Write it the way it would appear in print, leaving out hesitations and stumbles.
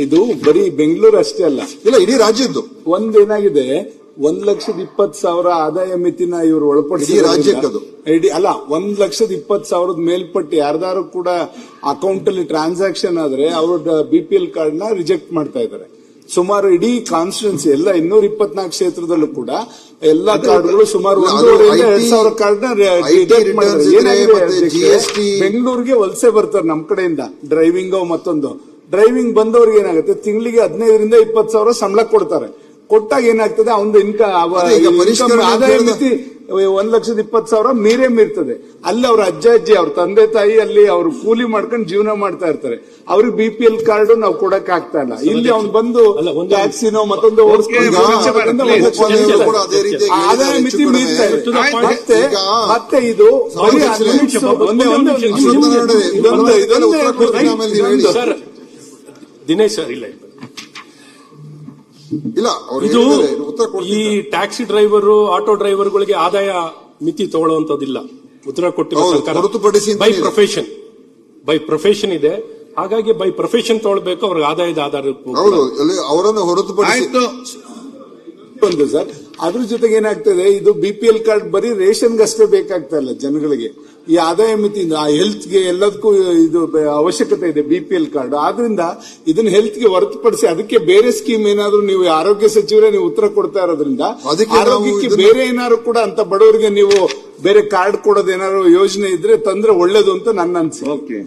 ಇದು ಬರೀ ಬೆಂಗಳೂರು ಅಷ್ಟೇ ಅಲ್ಲ, ಇಲ್ಲ ಇಡೀ ರಾಜ್ಯದ್ದು. ಒಂದೇನಾಗಿದೆ, 1,20,000 ಆದಾಯ ಮಿತಿನ ಇವರು ಒಳಪಡಿಸಿ ಇಡೀ ರಾಜ್ಯಕ್ಕದು ಅಲ್ಲ, 1,20,000 ಮೇಲ್ಪಟ್ಟು ಯಾರ್ದಾರು ಕೂಡ ಅಕೌಂಟ್ ಅಲ್ಲಿ ಟ್ರಾನ್ಸಾಕ್ಷನ್ ಆದ್ರೆ ಅವ್ರ BPL ಕಾರ್ಡ್ ನ ರಿಜೆಕ್ಟ್ ಮಾಡ್ತಾ ಇದ್ದಾರೆ. ಸುಮಾರು ಇಡೀ ಕಾನ್ಸ್ಟಿಟ್ಯೂನ್ಸಿ ಎಲ್ಲ 224 ಕ್ಷೇತ್ರದಲ್ಲೂ ಕೂಡ ಎಲ್ಲಾ ಕಾರ್ಡ್ಗಳು ಸುಮಾರು 1,500 ಕಾರ್ಡ್ ನ ರಿಜೆಕ್ಟ್ ಮಾಡಿದ್ದಾರೆ. ಏನಾಗಿದೆ, ಬೆಂಗಳೂರಿಗೆ ವಲಸೆ ಬರ್ತಾರೆ ನಮ್ ಕಡೆಯಿಂದ ಡ್ರೈವಿಂಗ್ ಮತ್ತೊಂದು. ಡ್ರೈವಿಂಗ್ ಬಂದವ್ರಿಗೆ ಏನಾಗುತ್ತೆ, ತಿಂಗಳಿಗೆ 15,000 ರಿಂದ 20,000 ಸಂಬಳ ಕೊಡ್ತಾರೆ. ಕೊಟ್ಟಾಗ ಏನಾಗ್ತದೆ, ಅವನ ಆದಾಯ ಮಿತಿ 1,20,000 ಮೀರ್ತದೆ. ಅಲ್ಲಿ ಅವ್ರ ಅಜ್ಜಿ ಅವ್ರ ತಂದೆ ತಾಯಿ ಅಲ್ಲಿ ಅವ್ರು ಕೂಲಿ ಮಾಡ್ಕೊಂಡು ಜೀವನ ಮಾಡ್ತಾ ಇರ್ತಾರೆ. ಅವ್ರಿಗೆ BPL ಕಾರ್ಡ್ ನಾವು ಕೊಡಕ್ ಆಗ್ತಾ ಇಲ್ಲ. ಇಲ್ಲಿ ಅವ್ನು ಬಂದು ಟ್ಯಾಕ್ಸಿನೋ ಮತ್ತೊಂದು ಆದಾಯ ಮಿತಿ ಮೀರ್ತಾ ಇದೆ. ಮತ್ತೆ ಇದು ದಿನೇಶ್ ಸರ್, ಇಲ್ಲ ಇಲ್ಲ ಇದು ಈ ಟ್ಯಾಕ್ಸಿ ಡ್ರೈವರ್ ಆಟೋ ಡ್ರೈವರ್ಗಳಿಗೆ ಆದಾಯ ಮಿತಿ ತಗೊಳ್ಳುವಂತದಿಲ್ಲ. ಉತ್ತರ ಕೊಟ್ಟಿರೋ ಸರ್ಕಾರ ಬೈ ಪ್ರೊಫೆಷನ್ ಇದೆ. ಹಾಗಾಗಿ ಬೈ ಪ್ರೊಫೆಷನ್ ತಗೊಳ್ಬೇಕು, ಅವ್ರಿಗೆ ಆದಾಯದ ಆಧಾರ ಅವರನ್ನು ಹೊರತುಪಡಿಸಿ ಒಂದು ಸರ್. ಅದ್ರ ಜೊತೆಗೆ ಏನಾಗ್ತದೆ, ಇದು BPL ಕಾರ್ಡ್ ಬರೀ ರೇಷನ್ಗಷ್ಟೇ ಬೇಕಾಗ್ತಾ ಇಲ್ಲ ಜನಗಳಿಗೆ. ಈ ಆದಾಯ ಮಿತಿ ಹೆಲ್ತ್ ಗೆ ಎಲ್ಲದಕ್ಕೂ ಇದು ಅವಶ್ಯಕತೆ ಇದೆ BPL ಕಾರ್ಡ್. ಆದ್ರಿಂದ ಇದನ್ನ ಹೆಲ್ತ್ ಗೆ ಹೊರತುಪಡಿಸಿ ಅದಕ್ಕೆ ಬೇರೆ ಸ್ಕೀಮ್ ಏನಾದ್ರು ನೀವು ಆರೋಗ್ಯ ಸಚಿವರೇ ನೀವು ಉತ್ತರ ಕೊಡ್ತಾ ಇರೋದ್ರಿಂದ ಆರೋಗ್ಯಕ್ಕೆ ಬೇರೆ ಏನಾದ್ರು ಕೂಡ ಅಂತ ಬಡವರಿಗೆ ನೀವು ಬೇರೆ ಕಾರ್ಡ್ ಕೊಡೋದೇನಾದ್ರು ಯೋಜನೆ ಇದ್ರೆ ತಂದ್ರೆ ಒಳ್ಳೇದು ಅಂತ ನನ್ನ ಅನ್ಸಿಕೆ.